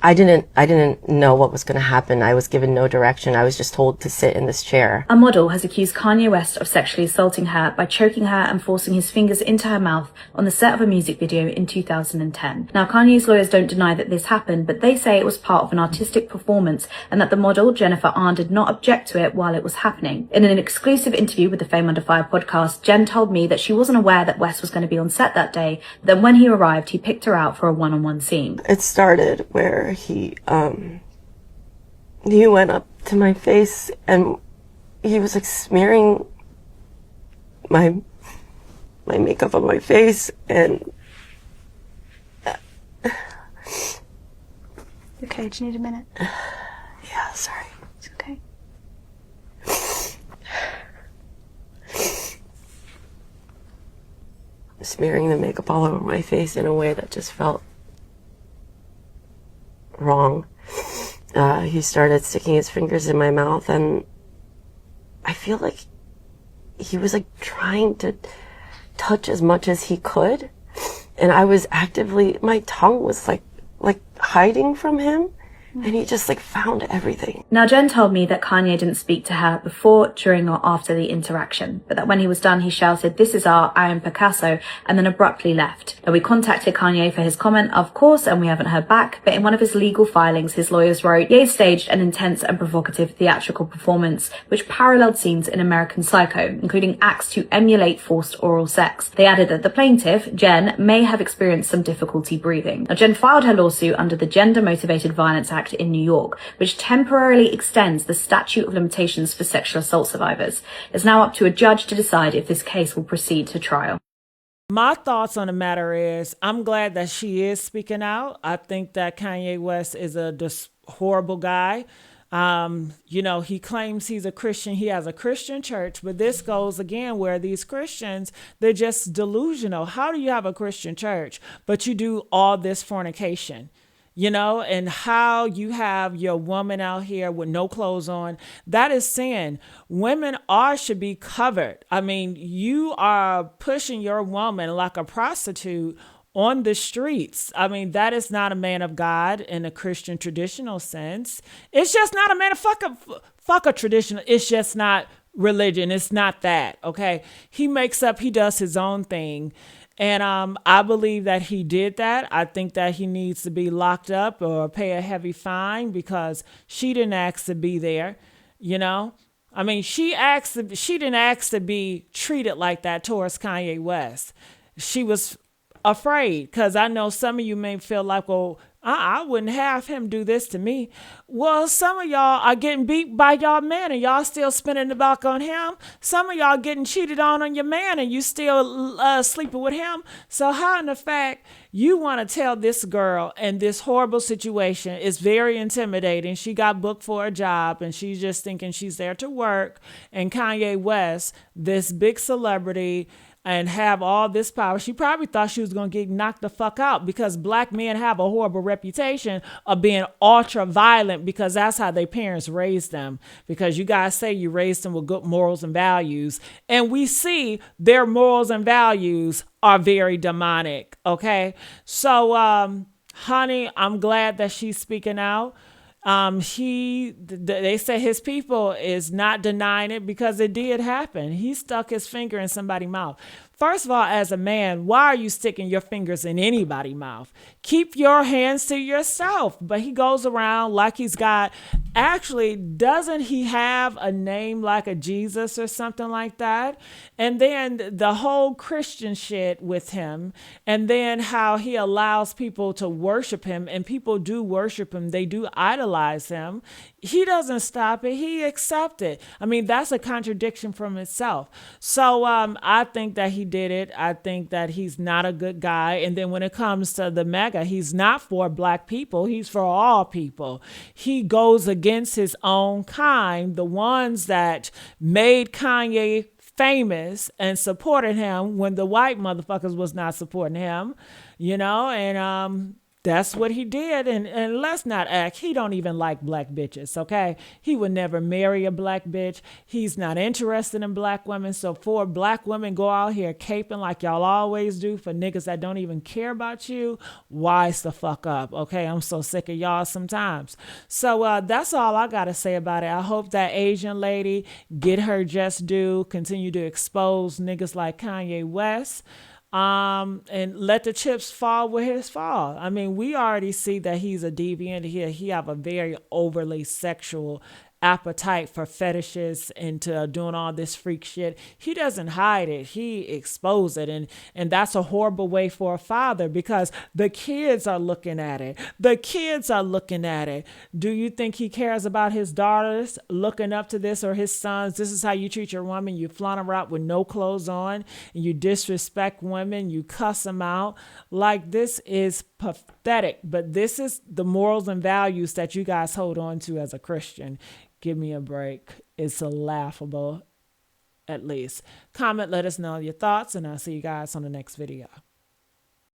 I didn't know what was going to happen. I was given no direction. I was just told to sit in this chair. A model has accused Kanye West of sexually assaulting her by choking her and forcing his fingers into her mouth on the set of a music video in 2010. Now, Kanye's lawyers don't deny that this happened, but they say it was part of an artistic performance and that the model, Jennifer Ahn, did not object to it while it was happening. In an exclusive interview with the Fame Under Fire podcast, Jen told me that she wasn't aware that West was going to be on set that day, but then when he arrived, he picked her out for a one-on-one scene. It started where he went up to my face and he was like smearing my makeup on my face and Okay, do you need a minute? Yeah, sorry. It's okay. Smearing the makeup all over my face in a way that just felt wrong. He started sticking his fingers in my mouth, and I feel like he was like trying to touch as much as he could, and I was actively, my tongue was like hiding from him, and he just like found everything. Now, Jen told me that Kanye didn't speak to her before, during, or after the interaction, but that when he was done, he shouted, "This is art, I am Picasso," and then abruptly left. Now, we contacted Kanye for his comment, of course, and we haven't heard back, but in one of his legal filings, his lawyers wrote, Ye staged an intense and provocative theatrical performance, which paralleled scenes in American Psycho, including acts to emulate forced oral sex. They added that the plaintiff, Jen, may have experienced some difficulty breathing. Now, Jen filed her lawsuit under the Gender Motivated Violence Act in New York, which temporarily extends the statute of limitations for sexual assault survivors. It's now up to a judge to decide if this case will proceed to trial. My thoughts on the matter is, I'm glad that she is speaking out. I think that Kanye West is a horrible guy. He claims he's a Christian. He has a Christian church, but this goes again where these Christians, they're just delusional. How do you have a Christian church, but you do all this fornication? And how you have your woman out here with no clothes on, that is sin. Women should be covered. I mean, you are pushing your woman like a prostitute on the streets. I mean, that is not a man of God in a Christian traditional sense. It's just not a man of fuck a traditional. It's just not religion. It's not that. Okay. He does his own thing. And I believe that he did that. I think that he needs to be locked up or pay a heavy fine because she didn't ask to be there, I mean, she didn't ask to be treated like that towards Kanye West. She was afraid, because I know some of you may feel like, well, I wouldn't have him do this to me. Well, some of y'all are getting beat by y'all man and y'all still spinning the block on him. Some of y'all getting cheated on your man and you still sleeping with him. So how in effect you want to tell this girl in this horrible situation is very intimidating. She got booked for a job and she's just thinking she's there to work. And Kanye West, this big celebrity, and have all this power. She probably thought she was going to get knocked the fuck out, because black men have a horrible reputation of being ultra violent, because that's how their parents raised them. Because you guys say you raised them with good morals and values. And we see their morals and values are very demonic. Okay. So, honey, I'm glad that she's speaking out. They say his people is not denying it because it did happen. He stuck his finger in somebody's mouth. First of all, as a man, why are you sticking your fingers in anybody's mouth? Keep your hands to yourself. But he goes around like he's got, actually, doesn't he have a name like a Jesus or something like that? And then the whole Christian shit with him, and then how he allows people to worship him, and people do worship him. They do idolize him. He doesn't stop it. He accepts it. I mean, that's a contradiction from itself. So I think that he did it. I think that he's not a good guy. And then when it comes to the mega, he's not for black people. He's for all people. He goes against his own kind, the ones that made Kanye famous and supported him when the white motherfuckers was not supporting him, and That's what he did. And let's not act. He don't even like black bitches, okay? He would never marry a black bitch. He's not interested in black women. So for black women go out here caping like y'all always do for niggas that don't even care about you, wise the fuck up, okay? I'm so sick of y'all sometimes. So that's all I got to say about it. I hope that Asian lady get her just due, continue to expose niggas like Kanye West. And let the chips fall where his fall. I mean, we already see that he's a deviant. He have a very overly sexual appetite for fetishes and to doing all this freak shit. He doesn't hide it. He exposes it. And that's a horrible way for a father because the kids are looking at it. The kids are looking at it. Do you think he cares about his daughters looking up to this or his sons? This is how you treat your woman. You flaunt her out with no clothes on and you disrespect women. You cuss them out. Like, this is pathetic, but this is the morals and values that you guys hold on to as a Christian. Give me a break. It's laughable, at least. Comment, let us know your thoughts, and I'll see you guys on the next video.